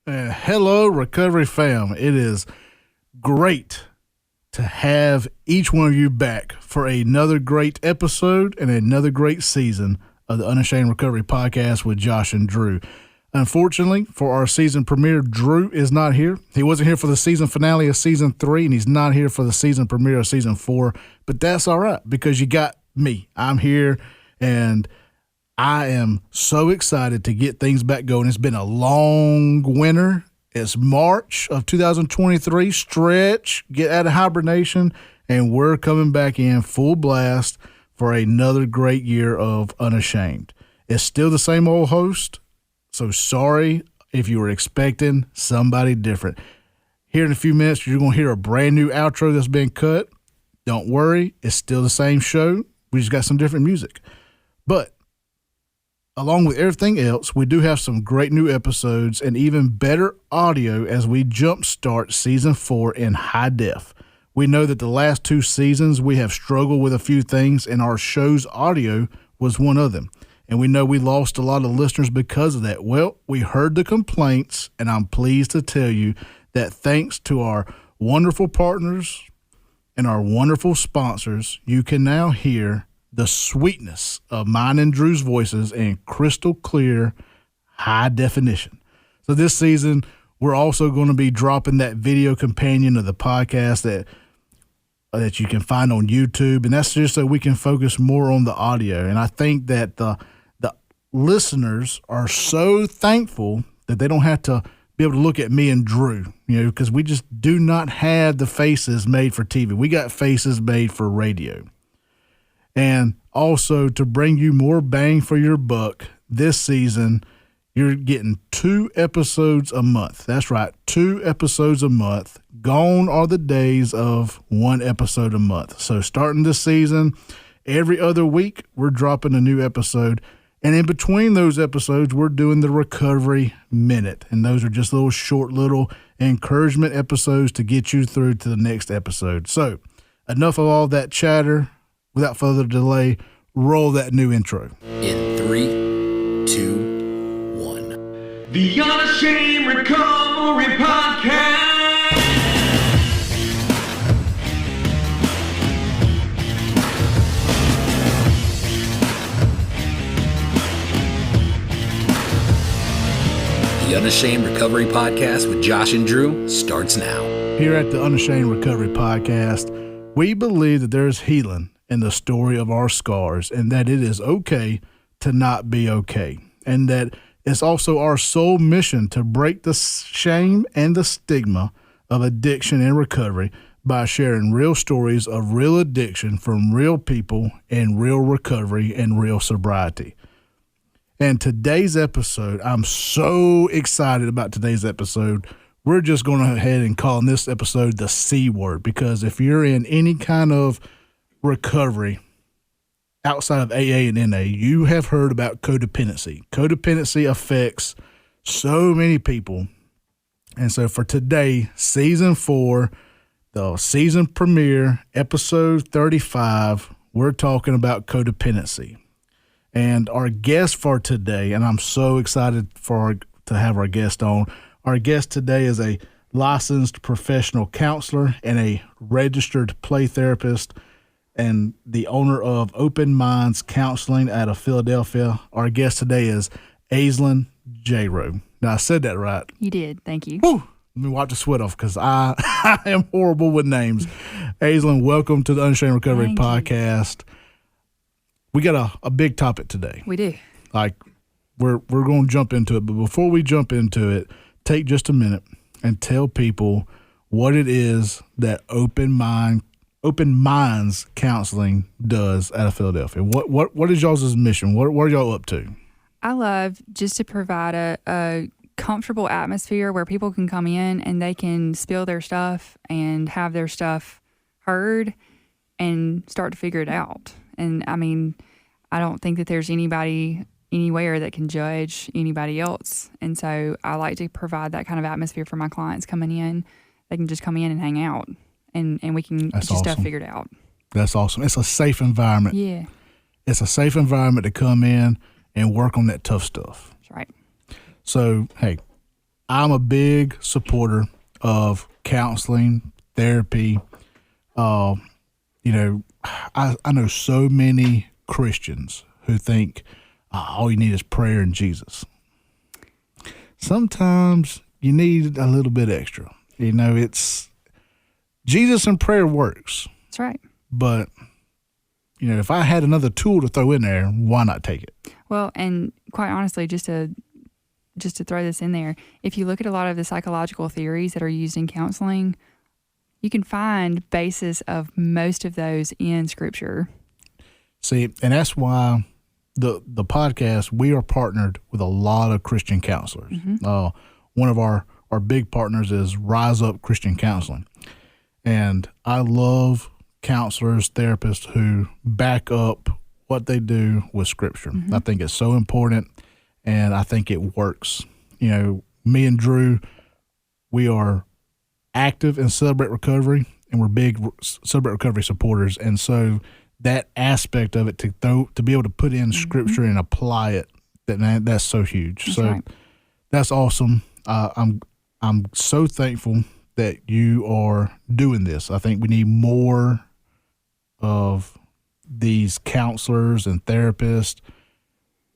And hello, Recovery fam. It is great to have each one of you back for another great episode and another great season of the Unashamed Recovery podcast with Josh and Drew. Unfortunately, for our season premiere, Drew is not here. He wasn't here for the season finale of season 3, and he's not here for the season premiere of season 4. But that's all right, because you got me. I'm here, and I am so excited to get things back going. It's been a long winter. It's March of 2023. Stretch, get out of hibernation, and we're coming back in full blast for another great year of Unashamed. It's still the same old host, so sorry if you were expecting somebody different. Here in a few minutes, you're going to hear a brand new outro that's been cut. Don't worry, it's still the same show. We just got some different music. But along with everything else, we do have some great new episodes and even better audio as we jumpstart season 4 in high def. We know that the last 2 seasons we have struggled with a few things, and our show's audio was one of them. And we know we lost a lot of listeners because of that. Well, we heard the complaints, and I'm pleased to tell you that thanks to our wonderful partners and our wonderful sponsors, you can now hear the sweetness of mine and Drew's voices in crystal clear, high definition. So this season, we're also going to be dropping that video companion of the podcast that you can find on YouTube, and that's just so we can focus more on the audio. And I think that the listeners are so thankful that they don't have to be able to look at me and Drew, because we just do not have the faces made for TV. We got faces made for radio. And also, to bring you more bang for your buck, this season, you're getting 2 episodes a month. That's right, 2 episodes a month. Gone are the days of 1 episode a month. So starting this season, every other week, we're dropping a new episode. And in between those episodes, we're doing the Recovery Minute. And those are just little short encouragement episodes to get you through to the next episode. So enough of all that chatter. Without further delay, roll that new intro. In 3, 2, 1. The Unashamed Recovery Podcast. The Unashamed Recovery Podcast with Josh and Drew starts now. Here at the Unashamed Recovery Podcast, we believe that there's healing in the story of our scars, and that it is okay to not be okay, and that it's also our sole mission to break the shame and the stigma of addiction and recovery by sharing real stories of real addiction from real people and real recovery and real sobriety. And today's episode, I'm so excited about today's episode. We're just going to go ahead and call this episode the C word, because if you're in any kind of recovery outside of AA and NA, you have heard about codependency. Codependency affects so many people. And so for today, season 4, the season premiere, episode 35, we're talking about codependency. And our guest for today, and I'm so excited to have our guest on. Our guest today is a licensed professional counselor and a registered play therapist, and the owner of Open Minds Counseling out of Philadelphia. Our guest today is Aislin Jayroe. Now, I said that right. You did. Thank you. Whew. Let me wipe the sweat off, because I am horrible with names. Aislin, welcome to the Unashamed Recovery Podcast. We got a big topic today. We do. We're going to jump into it, but before we jump into it, take just a minute and tell people what it is that Open Minds Counseling does out of Philadelphia. What is y'all's mission? What are y'all up to? I love just to provide a comfortable atmosphere where people can come in and they can spill their stuff and have their stuff heard and start to figure it out. And I mean, I don't think that there's anybody anywhere that can judge anybody else. And so I like to provide that kind of atmosphere for my clients coming in. They can just come in and hang out, and we can get stuff figured out. That's awesome. It's a safe environment. Yeah. It's a safe environment to come in and work on that tough stuff. That's right. So, hey, I'm a big supporter of counseling, therapy. I know so many Christians who think all you need is prayer and Jesus. Sometimes you need a little bit extra. It's Jesus and prayer works. That's right. But, if I had another tool to throw in there, why not take it? Well, and quite honestly, just to throw this in there, if you look at a lot of the psychological theories that are used in counseling, you can find basis of most of those in Scripture. See, and that's why the podcast, we are partnered with a lot of Christian counselors. One of our big partners is Rise Up Christian Counseling. And I love counselors, therapists who back up what they do with Scripture. I think it's so important, and I think it works. Me and Drew, we are active in Celebrate Recovery, and we're big Celebrate Recovery supporters. And so that aspect of it, to be able to put in Scripture and apply it, that's so huge. That's so right. That's awesome. I'm so thankful that you are doing this. I think we need more of these counselors and therapists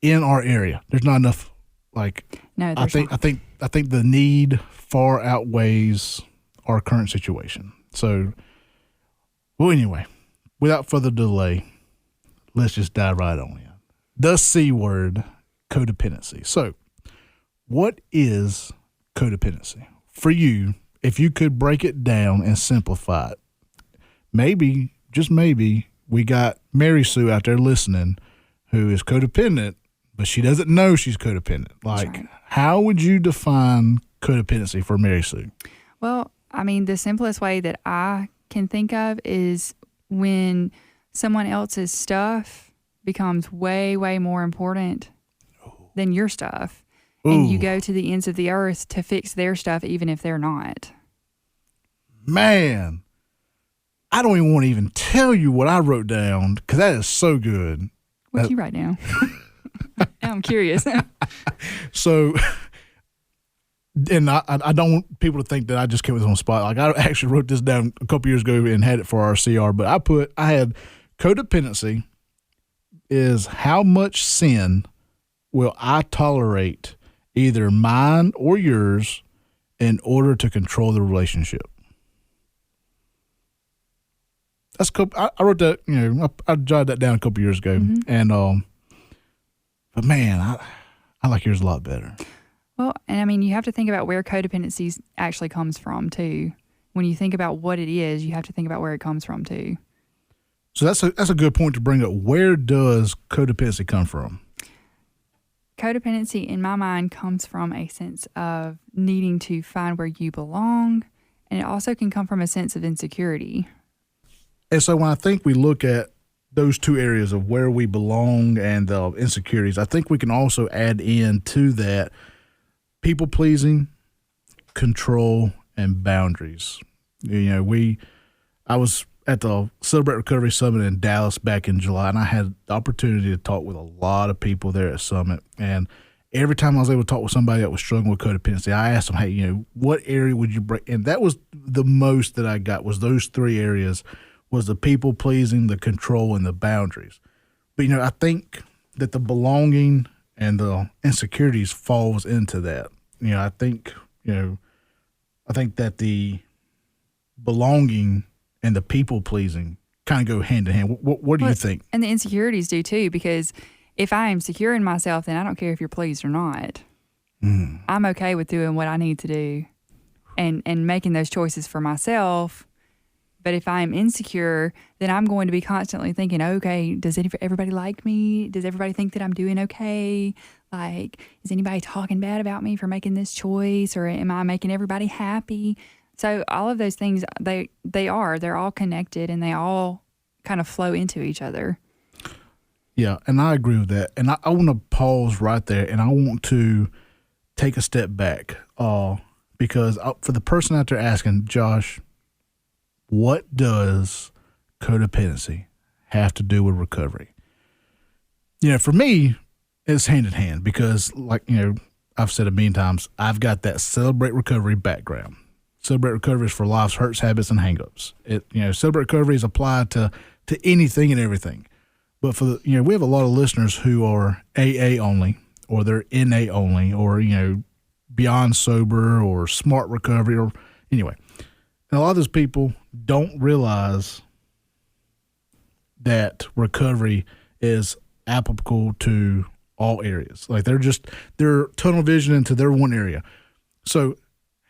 in our area. There's not enough. No, I think the need far outweighs our current situation. So, well, anyway, without further delay, let's just dive right on in. The C word, codependency. So, what is codependency for you? If you could break it down and simplify it, maybe, just maybe, we got Mary Sue out there listening who is codependent, but she doesn't know she's codependent. Right. How would you define codependency for Mary Sue? Well, I mean, the simplest way that I can think of is when someone else's stuff becomes way, way more important than your stuff. And you go to the ends of the earth to fix their stuff, even if they're not. Man, I don't even want to even tell you what I wrote down because that is so good. What'd you write down? I'm curious. So, and I don't want people to think that I just came with this on the spot. I actually wrote this down a couple years ago and had it for our CR, but I had codependency is how much sin will I tolerate, either mine or yours, in order to control the relationship. That's I wrote that. I jotted that down a couple years ago, and but man, I like yours a lot better. Well, and I mean, you have to think about where codependency actually comes from too. When you think about what it is, you have to think about where it comes from too. So that's a good point to bring up. Where does codependency come from? Codependency, in my mind, comes from a sense of needing to find where you belong, and it also can come from a sense of insecurity. And so when I think we look at those two areas of where we belong and the insecurities, I think we can also add in to that people-pleasing, control, and boundaries. I was at the Celebrate Recovery Summit in Dallas back in July, and I had the opportunity to talk with a lot of people there at Summit. And every time I was able to talk with somebody that was struggling with codependency, I asked them, hey, what area would you break? And that was the most that I got, was those three areas, was the people-pleasing, the control, and the boundaries. But, I think that the belonging and the insecurities falls into that. I think that the belonging and the people-pleasing kind of go hand in hand. What do you think? And the insecurities do too, because if I am secure in myself, then I don't care if you're pleased or not. I'm okay with doing what I need to do and making those choices for myself. But if I'm insecure, then I'm going to be constantly thinking, okay, does everybody like me? Does everybody think that I'm doing okay? Is anybody talking bad about me for making this choice? Or am I making everybody happy? So all of those things, they're all connected, and they all kind of flow into each other. Yeah, and I agree with that. And I want to pause right there, and I want to take a step back because for the person out there asking, Josh, what does codependency have to do with recovery? For me, it's hand in hand because, I've said a million times, I've got that Celebrate Recovery background. Celebrate Recovery is for life's hurts, habits, and hangups. Celebrate Recovery is applied to anything and everything. But for we have a lot of listeners who are AA only, or they're NA only, or Beyond Sober or Smart Recovery, or anyway. And a lot of those people don't realize that recovery is applicable to all areas. Like they're tunnel vision into their one area. So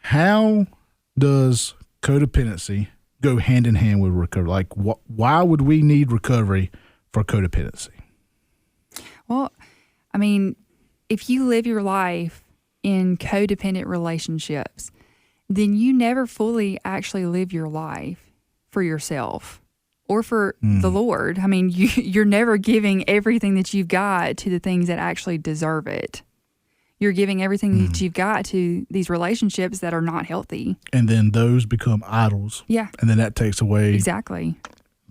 how does codependency go hand in hand with recovery? Like why would we need recovery for codependency? Well, I mean, if you live your life in codependent relationships, then you never fully actually live your life for yourself or for the Lord. I mean, you're never giving everything that you've got to the things that actually deserve it. You're giving everything that you've got to these relationships that are not healthy. And then those become idols. Yeah. And then that takes away. Exactly.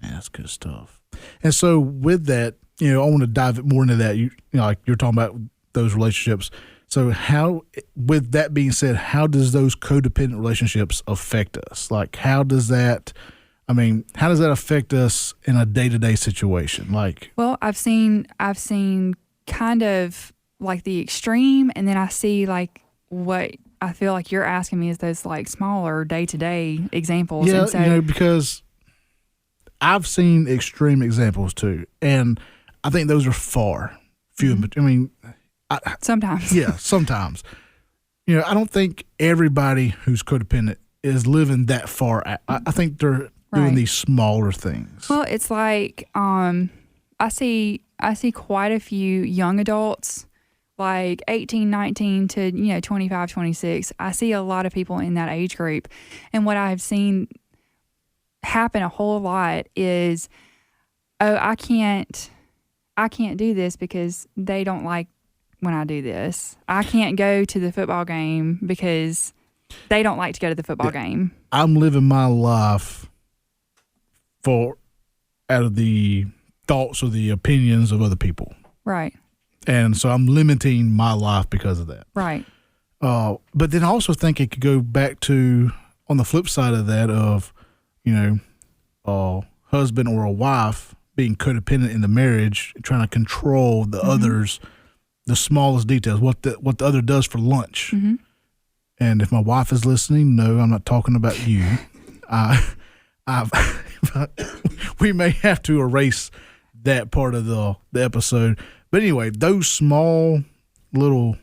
Man, that's good stuff. And so with that, I want to dive more into that. Like you're talking about those relationships. So with that being said, how does those codependent relationships affect us? Like how does that affect us in a day-to-day situation? Like, well, I've seen kind of like the extreme, and then I see like what I feel like you're asking me is those like smaller day-to-day examples. Yeah, and so, because I've seen extreme examples too, and I think those are far few. I mean, sometimes. Yeah, sometimes. I don't think everybody who's codependent is living that far. I think they're doing these smaller things. Well, it's like I see quite a few young adults, like 18, 19 to 25, 26. I see a lot of people in that age group, and what I've seen happen a whole lot is, I can't do this because they don't like when I do this. I can't go to the football game because they don't like to go to the football game. I'm living my life out of the thoughts or the opinions of other people. Right. And so I'm limiting my life because of that. Right. But then I also think it could go back to, on the flip side of that, of, a husband or a wife being codependent in the marriage, trying to control the others, the smallest details, what the other does for lunch. Mm-hmm. And if my wife is listening, no, I'm not talking about you. We may have to erase that part of the episode. But anyway, those small little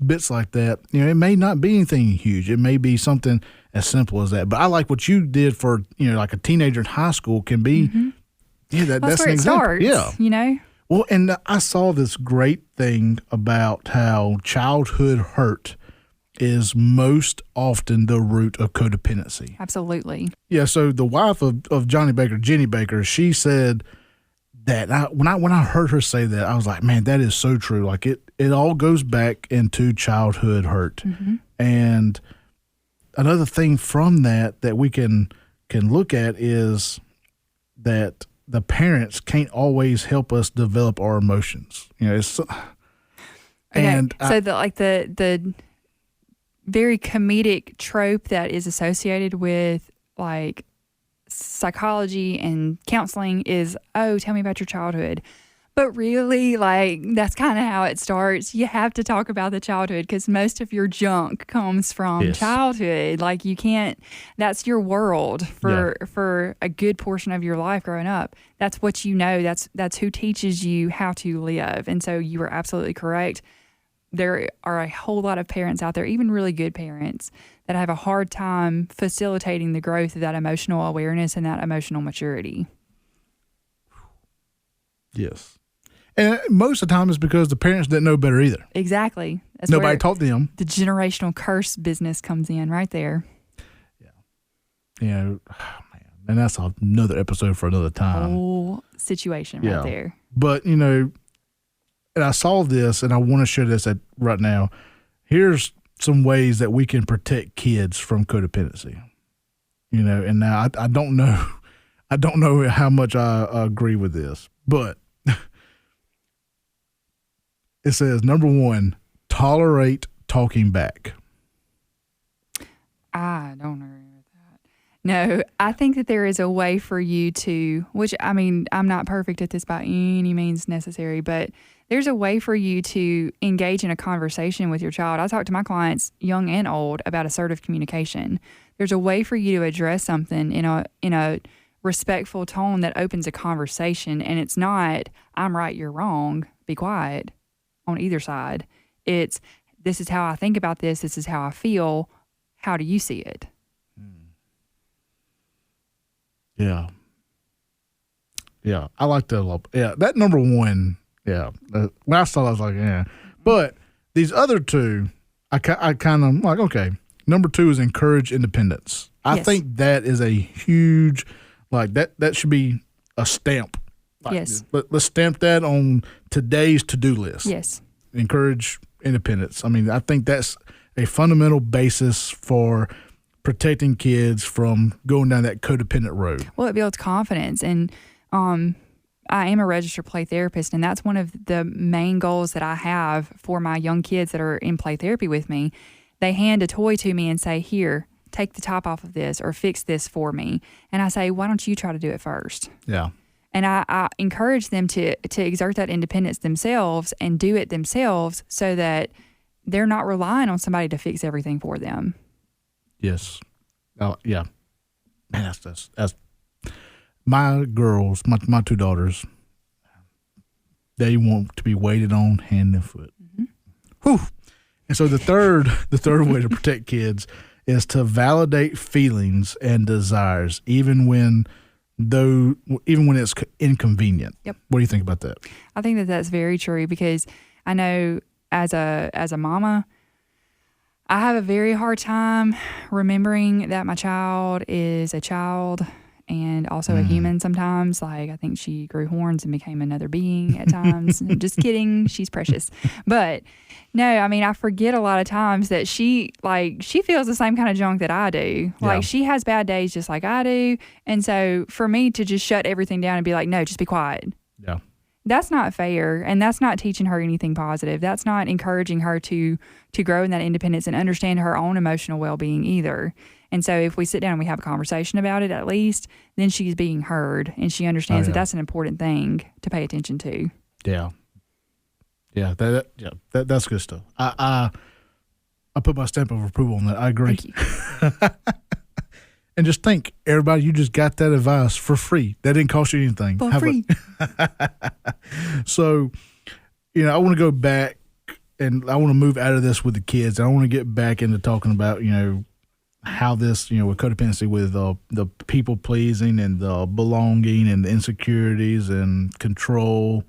bits like that, it may not be anything huge. It may be something as simple as that. But I like what you did for, like a teenager in high school can be. Mm-hmm. Yeah, that's where an it example. Starts, yeah. Well, and I saw this great thing about how childhood hurt is most often the root of codependency. Absolutely. Yeah, so the wife of Johnny Baker, Jenny Baker, she said that when I heard her say that, I was like, man, that is so true. Like it all goes back into childhood hurt. Mm-hmm. And another thing from that we can look at is that the parents can't always help us develop our emotions. It's and so the very comedic trope that is associated with like psychology and counseling is, oh, tell me about your childhood. But really, like, that's kind of how it starts. You have to talk about the childhood because most of your junk comes from childhood. Like, you can't, that's your world for a good portion of your life growing up. That's what you know. That's who teaches you how to live. And so you are absolutely correct. There are a whole lot of parents out there, even really good parents, that have a hard time facilitating the growth of that emotional awareness and that emotional maturity. Yes. And most of the time it's because the parents didn't know better either. Exactly. That's Nobody taught them. The generational curse business comes in right there. Yeah. Man, and that's another episode for another time. Whole situation right there. But, and I saw this, and I want to share this right now. Here's some ways that we can protect kids from codependency. And now I don't know how much I agree with this, but it says, number one, tolerate talking back? I don't agree with that. No, I think that there is a way for you to, which I mean, I'm not perfect at this by any means necessary, but there's a way for you to engage in a conversation with your child. I talk to my clients, young and old, about assertive communication. There's a way for you to address something in a respectful tone that opens a conversation, and it's not, I'm right, you're wrong, be quiet on either side. It's, this is how I think about this, this is how I feel, how do you see it? Yeah. Yeah, I like that a lot. Yeah, that number one, yeah. When I saw it, I was like, yeah. But these other two, I kind of like, okay. Number two is encourage independence. I think that is a huge, like, that should be a stamp. Like, yes. Let's stamp that on today's to-do list. Yes. Encourage independence. I mean, I think that's a fundamental basis for protecting kids from going down that codependent road. Well, it builds confidence. And I am a registered play therapist, and that's one of the main goals that I have for my young kids that are in play therapy with me. They hand a toy to me and say, here, take the top off of this or fix this for me. And I say, why don't you try to do it first? Yeah. And I encourage them to exert that independence themselves and do it themselves so that they're not relying on somebody to fix everything for them. Yes. Oh, yeah. Man, that's my girls, my two daughters, they want to be waited on hand and foot. Mm-hmm. Whew. And so the third way to protect kids is to validate feelings and desires, even when it's inconvenient. Yep. What do you think about that? I think that that's very true, because I know as a mama, I have a very hard time remembering that my child is a child and also a human sometimes. Like, I think she grew horns and became another being at times. Just kidding. She's precious. But no, I mean, I forget a lot of times that she feels the same kind of junk that I do. Like, she has bad days just like I do. And so for me to just shut everything down and be like, no, just be quiet. Yeah. That's not fair, and that's not teaching her anything positive. That's not encouraging her to grow in that independence and understand her own emotional well-being either. And so if we sit down and we have a conversation about it, at least, then she's being heard, and she understands that that's an important thing to pay attention to. Yeah. Yeah, that's good stuff. I put my stamp of approval on that. I agree. Thank you. And just think, everybody, you just got that advice for free. That didn't cost you anything. For free. So, I want to go back, and I want to move out of this with the kids. I want to get back into talking about, how this, with codependency, with the people pleasing and the belonging and the insecurities and control,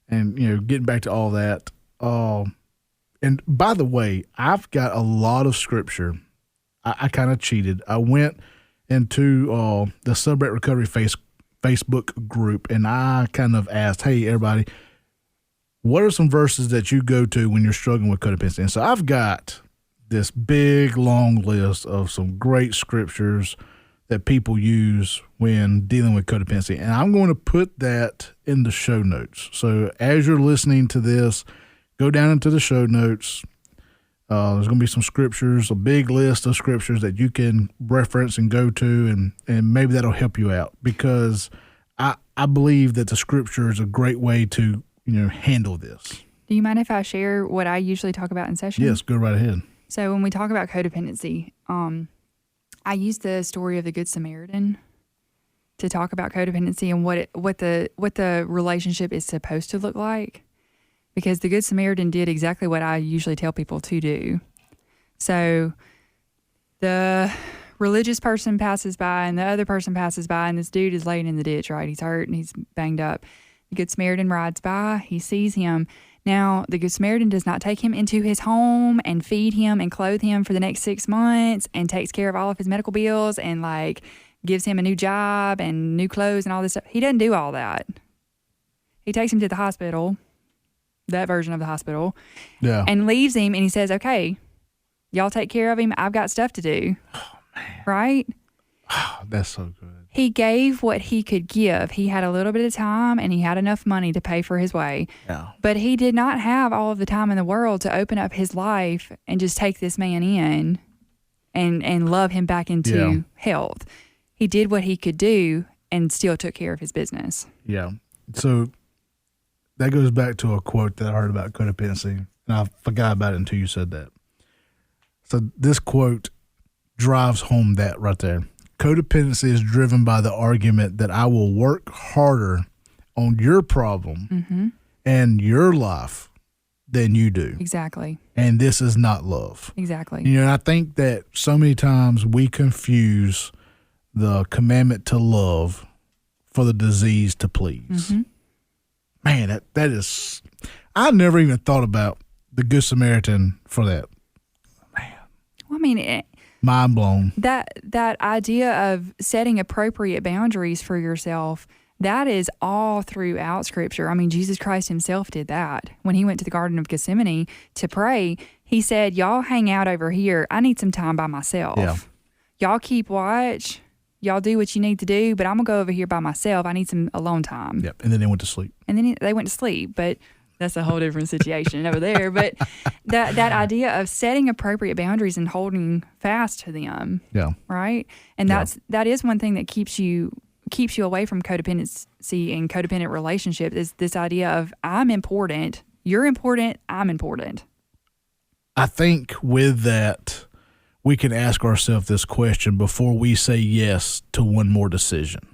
and getting back to all that. And by the way, I've got a lot of scripture. I kind of cheated. I went into the Untitled Recovery Facebook group, and I kind of asked, hey, everybody, what are some verses that you go to when you're struggling with codependency? And so I've got this big, long list of some great scriptures that people use when dealing with codependency. And I'm going to put that in the show notes. So as you're listening to this, go down into the show notes. There's going to be some scriptures, a big list of scriptures that you can reference and go to, and maybe that'll help you out, because I believe that the scripture is a great way to, handle this. Do you mind if I share what I usually talk about in session? Yes, go right ahead. So when we talk about codependency, I use the story of the Good Samaritan to talk about codependency and what the relationship is supposed to look like. Because the Good Samaritan did exactly what I usually tell people to do. So the religious person passes by and the other person passes by, and this dude is laying in the ditch, right? He's hurt and he's banged up. The Good Samaritan rides by. He sees him. Now, the Good Samaritan does not take him into his home and feed him and clothe him for the next 6 months and takes care of all of his medical bills and, gives him a new job and new clothes and all this stuff. He doesn't do all that. He takes him to the hospital, that version of the hospital, and leaves him, and he says, okay, y'all take care of him. I've got stuff to do. Oh, man. Right? Oh, that's so good. He gave what he could give. He had a little bit of time and he had enough money to pay for his way. Yeah. But he did not have all of the time in the world to open up his life and just take this man in and love him back into health. He did what he could do and still took care of his business. Yeah. So that goes back to a quote that I heard about codependency, and I forgot about it until you said that. So this quote drives home that right there. Codependency is driven by the argument that I will work harder on your problem and your life than you do. Exactly. And this is not love. Exactly. You know, I think that so many times we confuse the commandment to love for the disease to please. Man, that is, I never even thought about the Good Samaritan for that. Man. Well, I mean, Mind blown. that idea of setting appropriate boundaries for yourself, that is all throughout Scripture. I mean, Jesus Christ himself did that. When he went to the Garden of Gethsemane to pray, he said, y'all hang out over here. I need some time by myself. Yeah. Y'all keep watch. Y'all do what you need to do, but I'm going to go over here by myself. I need some alone time. Yep. And then they went to sleep. And then they went to sleep, but that's a whole different situation over there. But that idea of setting appropriate boundaries and holding fast to them. Yeah. Right. And that is one thing that keeps you away from codependency and codependent relationships, is this idea of I'm important, you're important, I'm important. I think with that, we can ask ourselves this question before we say yes to one more decision.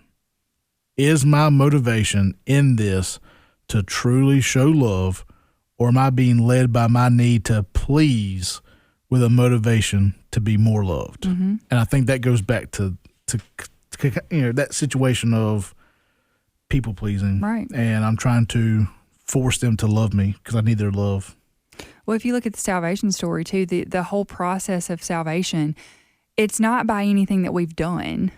Is my motivation in this to truly show love, or am I being led by my need to please with a motivation to be more loved? And I think that goes back to that situation of people pleasing. Right. And I'm trying to force them to love me because I need their love. Well, if you look at the salvation story too, the whole process of salvation, it's not by anything that we've done.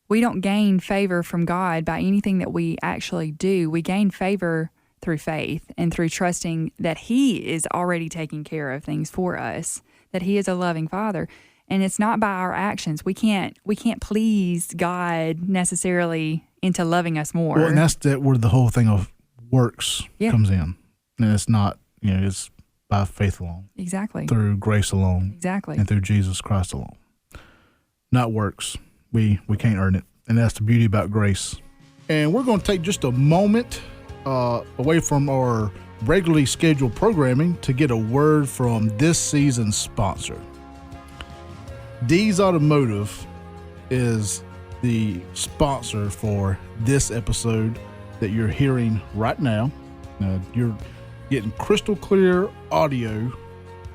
We don't gain favor from God by anything that we actually do. We gain favor through faith and through trusting that he is already taking care of things for us, that he is a loving Father. And it's not by our actions. We can't please God necessarily into loving us more. Well, and that's where the whole thing of works comes in. And it's not, it's by faith alone. Exactly. Through grace alone. Exactly. And through Jesus Christ alone. Not works. We can't earn it. And that's the beauty about grace. And we're going to take just a moment away from our regularly scheduled programming to get a word from this season's sponsor. Dee's Automotive is the sponsor for this episode that you're hearing right now. You're getting crystal clear audio,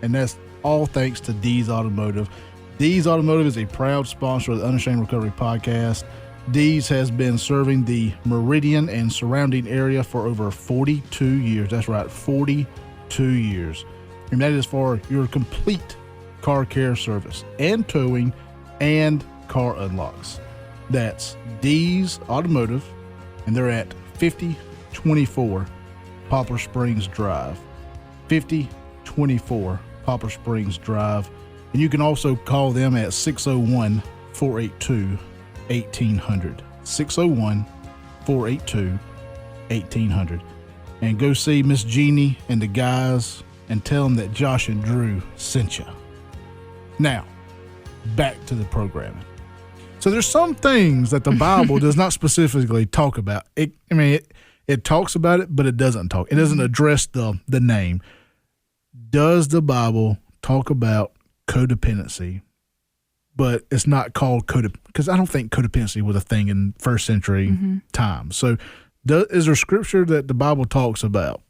and that's all thanks to Dee's Automotive. Dee's Automotive is a proud sponsor of the Unashamed Recovery podcast. Dee's has been serving the Meridian and surrounding area for over 42 years. That's right, 42 years. And that is for your complete car care service and towing and car unlocks. That's Dee's Automotive, and they're at 5024 Poplar Springs Drive. 5024 Poplar Springs Drive. And you can also call them at 601-482-1800. 601-482-1800. And go see Miss Jeannie and the guys and tell them that Josh and Drew sent you. Now, back to the programming. So there's some things that the Bible does not specifically talk about. It talks about it, but it doesn't talk. It doesn't address the name. Does the Bible talk about codependency? But it's not called codependency, because I don't think codependency was a thing in first century time. So is there scripture that the Bible talks about?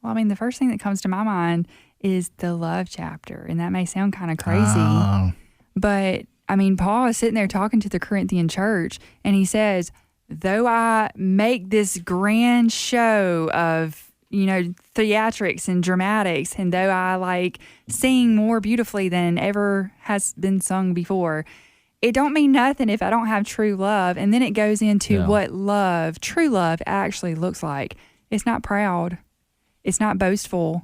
Well, I mean, the first thing that comes to my mind is the love chapter, and that may sound kind of crazy, but I mean, Paul is sitting there talking to the Corinthian church, and he says, though I make this grand show of, theatrics and dramatics, and though I sing more beautifully than ever has been sung before, it don't mean nothing if I don't have true love. And then it goes into what true love actually looks like. It's not proud. It's not boastful.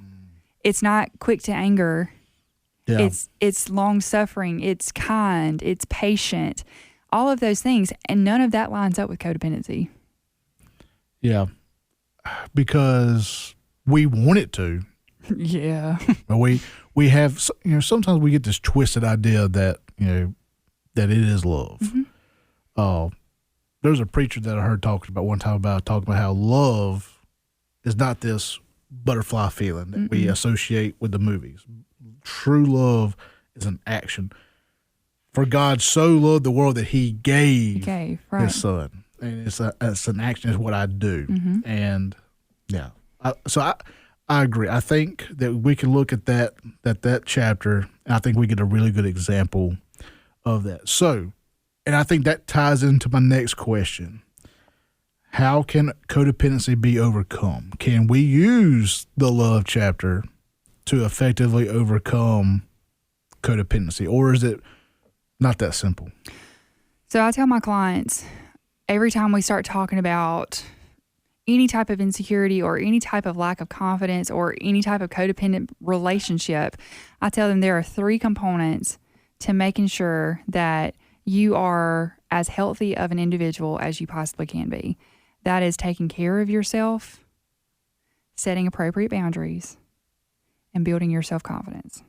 It's not quick to anger. Yeah. It's long suffering. It's kind. It's patient. all of those things. And none of that lines up with codependency. Yeah. Because we want it to. Yeah. But we have, sometimes we get this twisted idea that, that it is love. Mm-hmm. There's a preacher that I heard talking about how love is not this butterfly feeling that we associate with the movies. True love is an action. For God so loved the world that he gave his son. And it's an action, is what I do. Mm-hmm. And yeah. So I agree. I think that we can look at that chapter, and I think we get a really good example of that. So, and I think that ties into my next question. How can codependency be overcome? Can we use the love chapter to effectively overcome codependency, or is it not that simple? So I tell my clients every time we start talking about any type of insecurity or any type of lack of confidence or any type of codependent relationship, I tell them there are 3 components to making sure that you are as healthy of an individual as you possibly can be. That is taking care of yourself, setting appropriate boundaries, and building your self-confidence.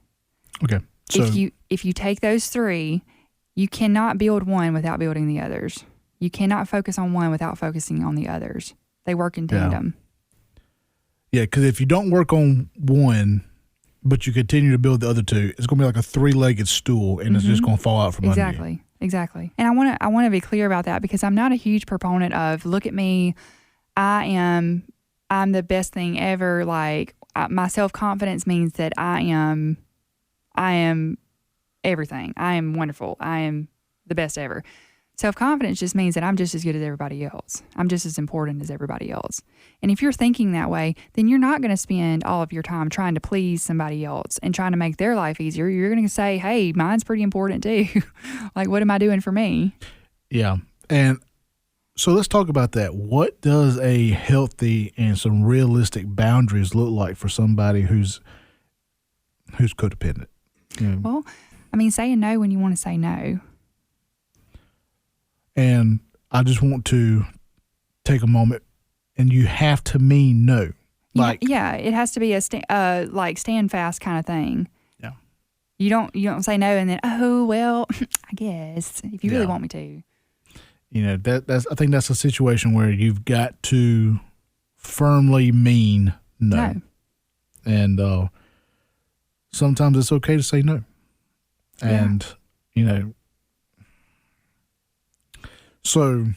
Okay. So If you take those 3, you cannot build one without building the others. You cannot focus on one without focusing on the others. They work in tandem. Yeah, because if you don't work on one, but you continue to build the other 2, it's going to be like a 3-legged stool, and it's just going to fall out from under you. Exactly. And I want to be clear about that, because I'm not a huge proponent of, look at me, I'm the best thing ever. Like, my self-confidence means that I am everything. I am wonderful. I am the best ever. Self-confidence just means that I'm just as good as everybody else. I'm just as important as everybody else. And if you're thinking that way, then you're not going to spend all of your time trying to please somebody else and trying to make their life easier. You're going to say, hey, mine's pretty important too. Like, what am I doing for me? Yeah. And so let's talk about that. What does a healthy and some realistic boundaries look like for somebody who's codependent? Well, I mean, saying no when you want to say no. And I just want to take a moment, and you have to mean no. Like, yeah, it has to be a stand fast kind of thing. Yeah. You don't say no and then, oh well, I guess if you really want me to. That's I think that's a situation where you've got to firmly mean no. And sometimes it's okay to say no. And so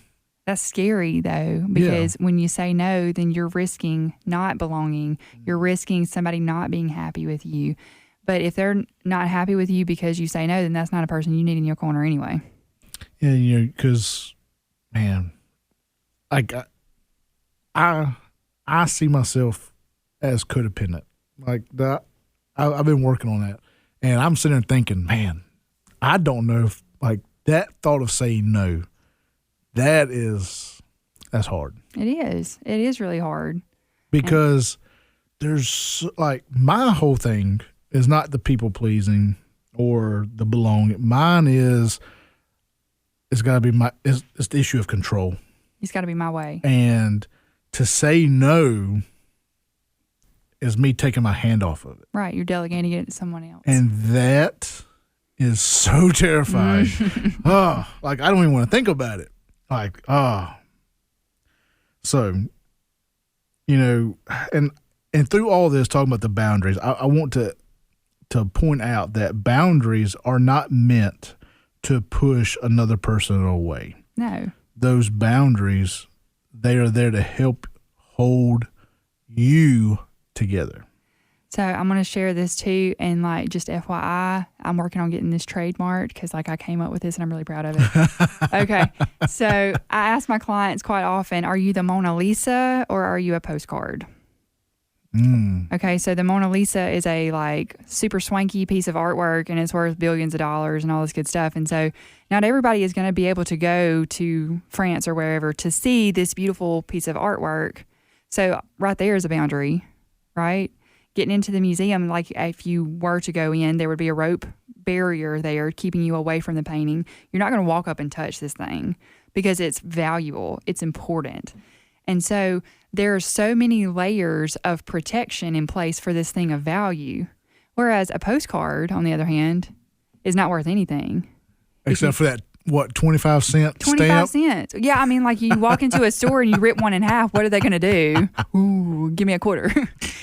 that's scary though, because when you say no, then you're risking not belonging. You're risking somebody not being happy with you. But if they're not happy with you because you say no, then that's not a person you need in your corner anyway. Yeah, because man, I see myself as codependent. Like that, I've been working on that, and I'm sitting there thinking, man, I don't know if like that thought of saying no. That's hard. It is. It is really hard. Because there's like, my whole thing is not the people pleasing or the belonging. Mine it's got to be it's the issue of control. It's got to be my way. And to say no is me taking my hand off of it. Right. You're delegating it to someone else. And that is so terrifying. Like I don't even want to think about it. Like, so, and through all this, talking about the boundaries, I want to point out that boundaries are not meant to push another person away. No. Those boundaries, they are there to help hold you together. So I'm going to share this too, and like just FYI, I'm working on getting this trademarked because like I came up with this and I'm really proud of it. Okay, so I ask my clients quite often, are you the Mona Lisa or are you a postcard? Okay, so the Mona Lisa is a like super swanky piece of artwork and it's worth billions of dollars and all this good stuff. And so not everybody is going to be able to go to France or wherever to see this beautiful piece of artwork. So right there is a boundary, right? Getting into the museum, like if you were to go in, there would be a rope barrier there keeping you away from the painting, you're not going to walk up and touch this thing because it's valuable, it's important. And so there are so many layers of protection in place for this thing of value. Whereas a postcard, on the other hand, is not worth anything. Except for that, 25 cent 25 stamp? cents. Yeah, I mean, like you walk into a store and you rip one in half, what are they going to do? Ooh, give me a quarter.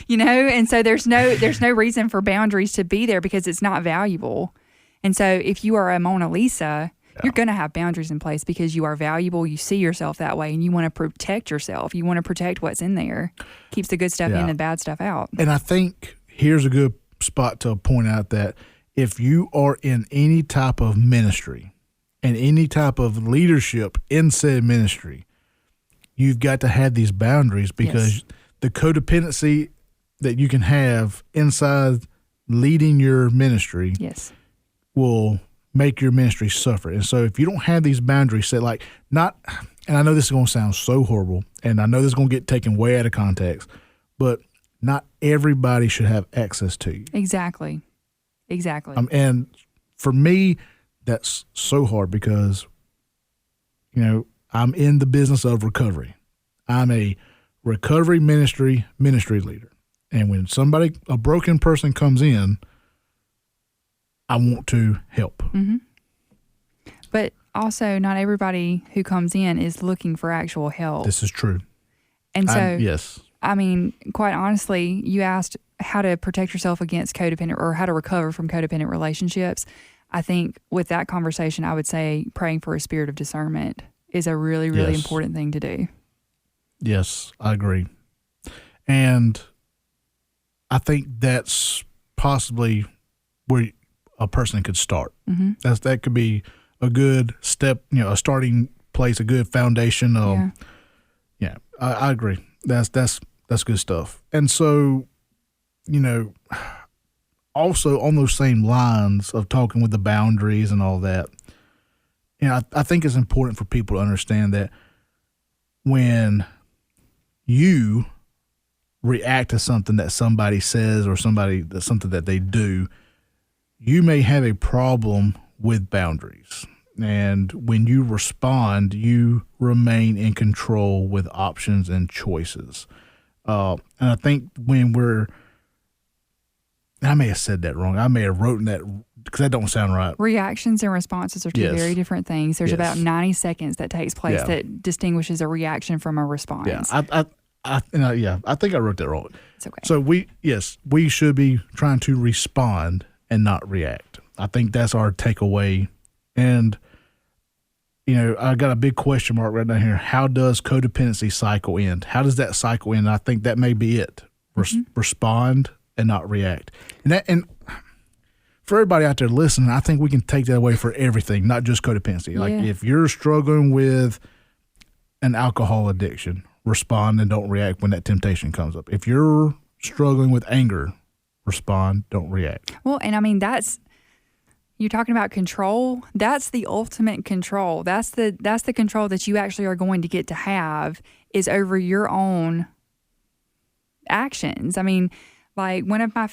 And so there's no reason for boundaries to be there because it's not valuable. And so if you are a Mona Lisa, you're going to have boundaries in place because you are valuable. You see yourself that way and you want to protect yourself. You want to protect what's in there. Keeps the good stuff in and the bad stuff out. And I think here's a good spot to point out that if you are in any type of ministry and any type of leadership in said ministry, you've got to have these boundaries because the codependency that you can have inside leading your ministry will make your ministry suffer. And so if you don't have these boundaries set, and I know this is going to sound so horrible, and I know this is going to get taken way out of context, but not everybody should have access to you. Exactly. And for me, that's so hard because, I'm in the business of recovery. I'm a recovery ministry leader. And when a broken person comes in, I want to help. Mm-hmm. But also, not everybody who comes in is looking for actual help. This is true. And so, yes. I mean, quite honestly, you asked how to protect yourself against codependent or how to recover from codependent relationships. I think with that conversation, I would say praying for a spirit of discernment is a really, really important thing to do. Yes, I agree. And I think that's possibly where a person could start. Mm-hmm. That could be a good step, a starting place, a good foundation. I agree. That's good stuff. And so, also on those same lines of talking with the boundaries and all that, I think it's important for people to understand that when you react to something that somebody says or something that they do, you may have a problem with boundaries. And when you respond, you remain in control with options and choices. And I think I may have said that wrong. I may have written that because that don't sound right. Reactions and responses are two very different things. There's about 90 seconds that takes place that distinguishes a reaction from a response. Yeah, I think I wrote that wrong. It's okay. So we should be trying to respond and not react. I think that's our takeaway. And I got a big question mark right down here. How does codependency cycle end? How does that cycle end? I think that may be it. Respond and not react. And for everybody out there listening, I think we can take that away for everything, not just codependency. Yeah. Like if you're struggling with an alcohol addiction, respond and don't react when that temptation comes up. If you're struggling with anger, respond, don't react. Well, and I mean, you're talking about control. That's the ultimate control. That's the control that you actually are going to get to have is over your own actions. I mean, like one of my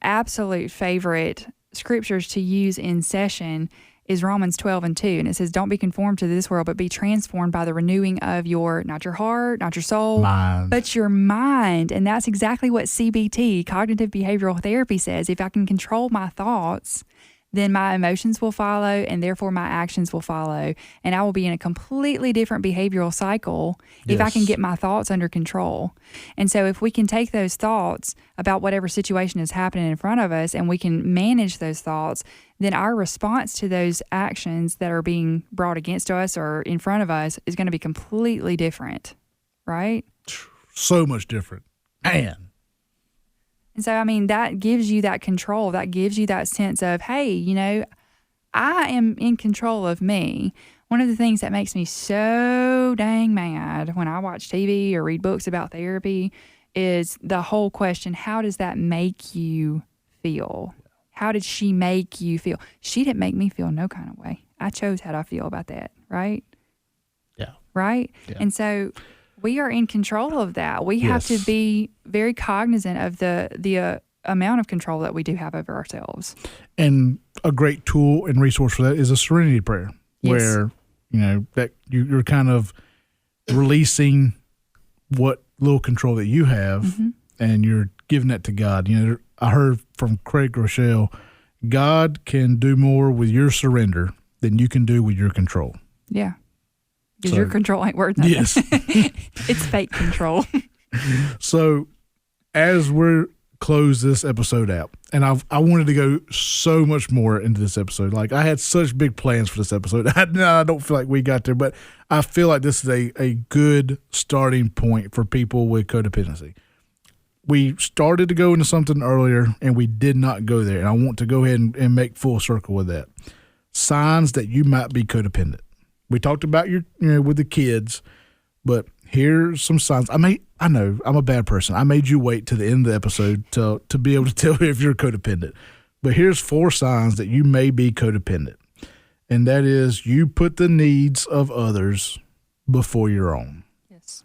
absolute favorite scriptures to use in session is Romans 12:2. And it says, don't be conformed to this world, but be transformed by the renewing of not your heart, not your soul, mind. But your mind. And that's exactly what CBT, cognitive behavioral therapy, says. If I can control my thoughts, then my emotions will follow and therefore my actions will follow. And I will be in a completely different behavioral cycle if I can get my thoughts under control. And so if we can take those thoughts about whatever situation is happening in front of us and we can manage those thoughts, then our response to those actions that are being brought against us or in front of us is going to be completely different, right? So much different. Man. And so, I mean, that gives you that control. That gives you that sense of, hey, I am in control of me. One of the things that makes me so dang mad when I watch TV or read books about therapy is the whole question, how does that make you feel? How did she make you feel? She didn't make me feel no kind of way. I chose how I feel about that, right? Yeah. Right? Yeah. And so we are in control of that. We have to be very cognizant of the amount of control that we do have over ourselves. And a great tool and resource for that is a serenity prayer, Yes. where, that you're kind of releasing what little control that you have, and you're giving that to God. I heard from Craig Rochelle, God can do more with your surrender than you can do with your control. Yeah. Because So- your control ain't worth nothing. Yes. It's fake control. So as we're close this episode out, and I wanted to go so much more into this episode. Like, I had such big plans for this episode. I don't feel like we got there, but I feel like this is a good starting point for people with codependency. We started to go into something earlier, and we did not go there. And I want to go ahead and make full circle with that. Signs that you might be codependent. We talked about with the kids, but here's some signs. I know I'm a bad person. I made you wait to the end of the episode to be able to tell you if you're codependent. But here's 4 signs that you may be codependent. And that is, you put the needs of others before your own. Yes.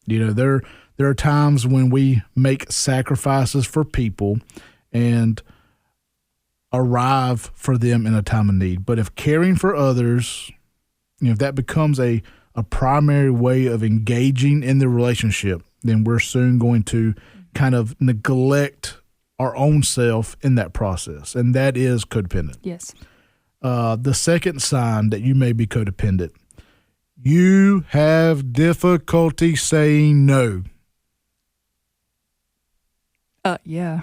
There are times when we make sacrifices for people and arrive for them in a time of need. But if caring for others, if that becomes a primary way of engaging in the relationship, then we're soon going to kind of neglect our own self in that process. And that is codependent. Yes. The second sign that you may be codependent, you have difficulty saying no. Yeah.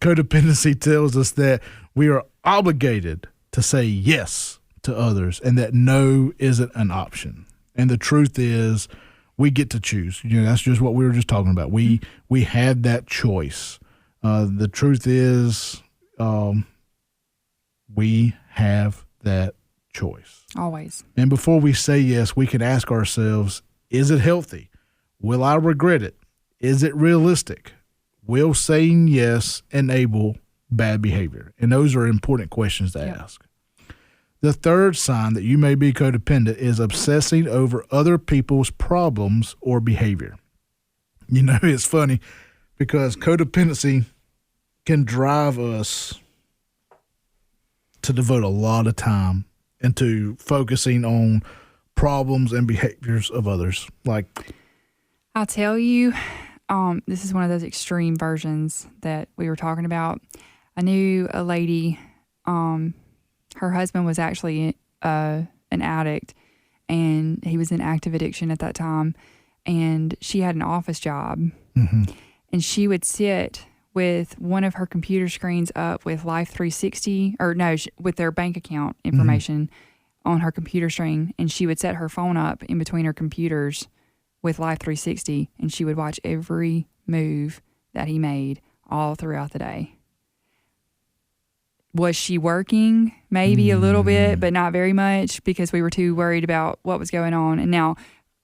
Codependency tells us that we are obligated to say yes to others and that no isn't an option. And the truth is, we get to choose. That's just what we were just talking about. We had that choice. The truth is, we have that choice. Always. And before we say yes, we can ask ourselves, is it healthy? Will I regret it? Is it realistic? Will saying yes enable bad behavior? And those are important questions to ask. The third sign that you may be codependent is obsessing over other people's problems or behavior. It's funny because codependency can drive us to devote a lot of time into focusing on problems and behaviors of others. Like, I'll tell you, this is one of those extreme versions that we were talking about. I knew a lady, her husband was actually an addict, and he was in active addiction at that time, and she had an office job, and she would sit with one of her computer screens up with Life 360, with their bank account information on her computer screen, and she would set her phone up in between her computers with Life 360, and she would watch every move that he made all throughout the day. Was she working? Maybe a little bit, but not very much, because we were too worried about what was going on. And now,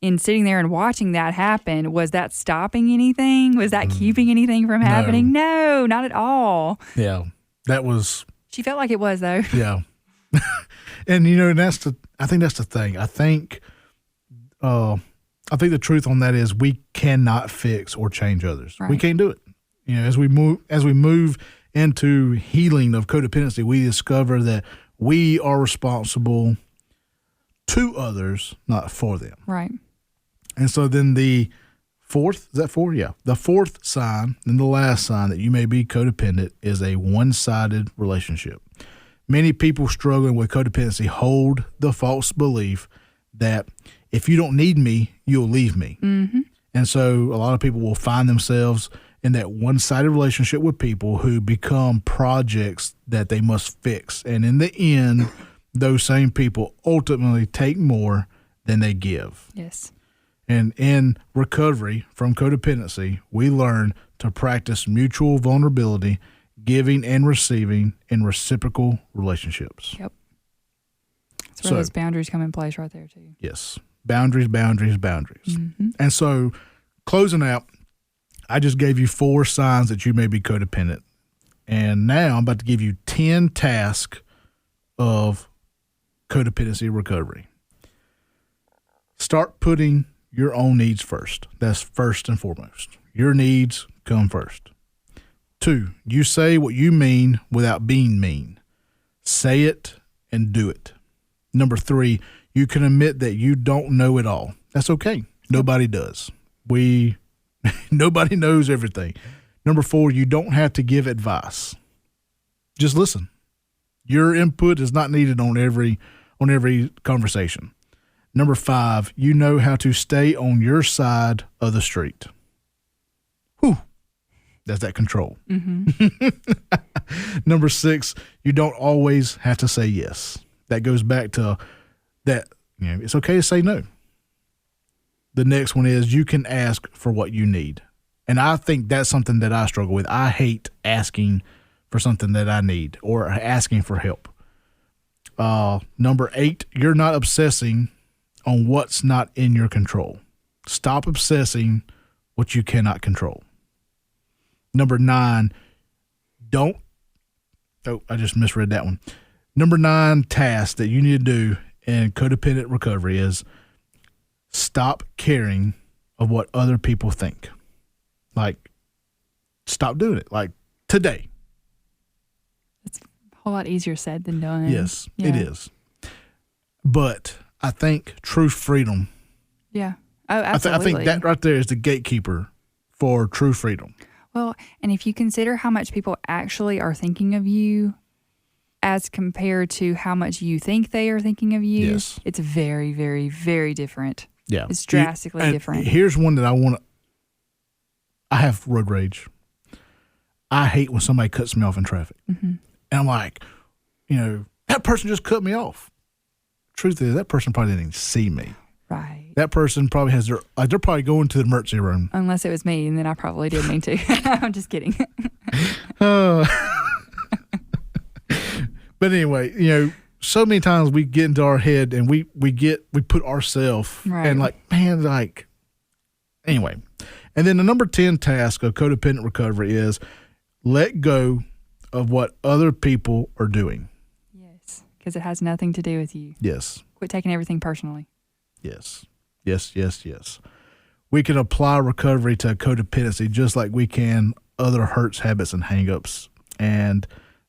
in sitting there and watching that happen, was that stopping anything? Was that keeping anything from happening? No, not at all. Yeah, that was... She felt like it was, though. Yeah. And, I think that's the thing. I think the truth on that is we cannot fix or change others. Right. We can't do it. As we move into healing of codependency, we discover that we are responsible to others, not for them. Right. And so then the fourth, is that 4? Yeah. The fourth sign and the last sign that you may be codependent is a one-sided relationship. Many people struggling with codependency hold the false belief that if you don't need me, you'll leave me. Mm-hmm. And so a lot of people will find themselves in that one-sided relationship with people who become projects that they must fix. And in the end, those same people ultimately take more than they give. Yes. And in recovery from codependency, we learn to practice mutual vulnerability, giving and receiving in reciprocal relationships. Yep. That's where those boundaries come in place right there, too. Yes. Boundaries. Mm-hmm. And so, closing out, I just gave you 4 signs that you may be codependent. And now I'm about to give you 10 tasks of codependency recovery. Start putting your own needs first. That's first and foremost. Your needs come first. 2, you say what you mean without being mean. Say it and do it. Number 3, you can admit that you don't know it all. That's okay. Nobody does. Nobody knows everything. Number 4, you don't have to give advice. Just listen. Your input is not needed on every conversation. Number 5, you know how to stay on your side of the street. Whew. That's that control. Mm-hmm. Number 6, you don't always have to say yes. That goes back to that, it's okay to say no. The next one is you can ask for what you need. And I think that's something that I struggle with. I hate asking for something that I need or asking for help. Number 8, you're not obsessing on what's not in your control. Stop obsessing what you cannot control. Number 9, I just misread that one. Number 9 task that you need to do in codependent recovery is stop caring of what other people think. Like, stop doing it. Like, today. It's a whole lot easier said than done. Yes, it is. But I think true freedom. Yeah. Oh, absolutely. I think that right there is the gatekeeper for true freedom. Well, and if you consider how much people actually are thinking of you as compared to how much you think they are thinking of you, yes, it's very, very, very different. Yeah. It's drastically different. Here's one that I have road rage. I hate when somebody cuts me off in traffic. Mm-hmm. And I'm like, that person just cut me off. Truth is, that person probably didn't even see me. Right. That person probably has they're probably going to the emergency room. Unless it was me, and then I probably did mean to. I'm just kidding. But anyway, so many times we get into our head and we put ourselves and anyway. And then the number 10 task of codependent recovery is let go of what other people are doing. Yes, because it has nothing to do with you. Yes. Quit taking everything personally. Yes. Yes. We can apply recovery to codependency just like we can other hurts, habits, and hangups. And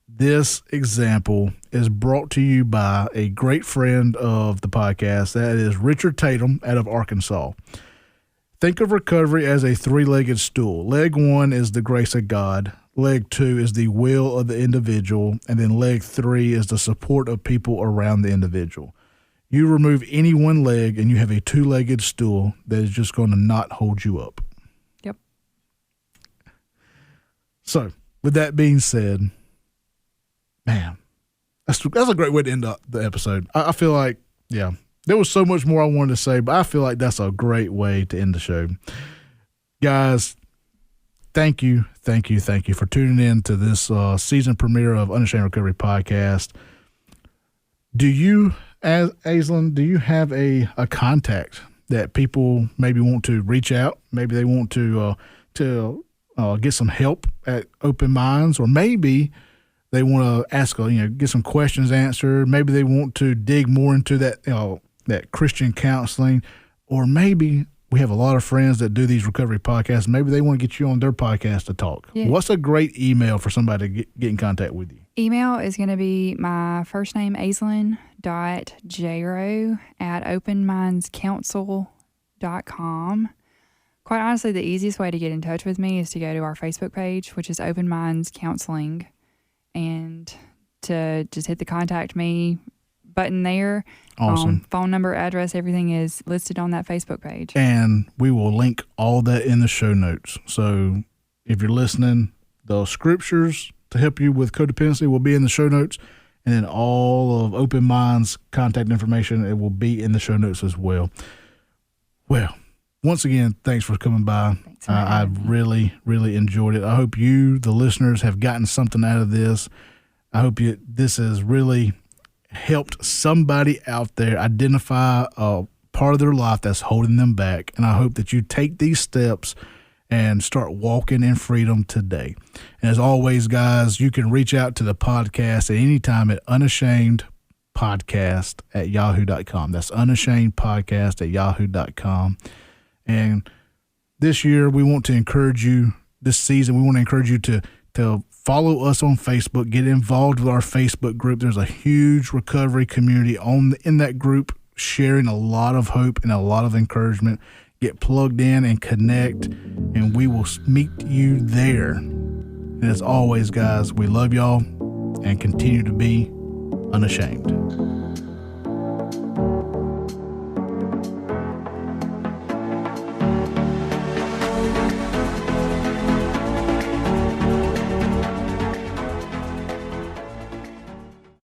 this example is brought to you by a great friend of the podcast. That is Richard Tatum out of Arkansas. Think of recovery as a 3-legged stool. Leg 1 is the grace of God. Leg 2 is the will of the individual. And then leg 3 is the support of people around the individual. You remove any one leg and you have a 2-legged stool that is just going to not hold you up. Yep. So, with that being said, man, that's a great way to end up the episode. I feel like, there was so much more I wanted to say, but I feel like that's a great way to end the show. Guys, thank you for tuning in to this season premiere of Unashamed Recovery podcast. Aislin, do you have a contact that people maybe want to reach out? Maybe they want to get some help at Open Minds, or maybe they want to ask, get some questions answered. Maybe they want to dig more into that Christian counseling, or maybe we have a lot of friends that do these recovery podcasts. Maybe they want to get you on their podcast to talk. Yeah. What's a great email for somebody to get in contact with you? Email is going to be my first name, Aislin.Jayroe@openmindscouncil.com. Quite honestly, the easiest way to get in touch with me is to go to our Facebook page, which is Open Minds Counseling, and to just hit the contact me button there. Awesome. Phone number, address, everything is listed on that Facebook page. And we will link all that in the show notes. So if you're listening, the scriptures to help you with codependency will be in the show notes. And then all of Open Minds contact information, it will be in the show notes as well. Well, once again, thanks for coming by. I've really, really enjoyed it. I hope you, the listeners, have gotten something out of this. I hope this has really helped somebody out there identify a part of their life that's holding them back. And I hope that you take these steps and start walking in freedom today. And as always, guys, you can reach out to the podcast at any time at unashamedpodcast@yahoo.com. That's unashamedpodcast@yahoo.com. And this year, we want to encourage you this season, we want to encourage you to follow us on Facebook, get involved with our Facebook group. There's a huge recovery community in that group, sharing a lot of hope and a lot of encouragement. Get plugged in and connect, and we will meet you there. And as always, guys, we love y'all and continue to be unashamed.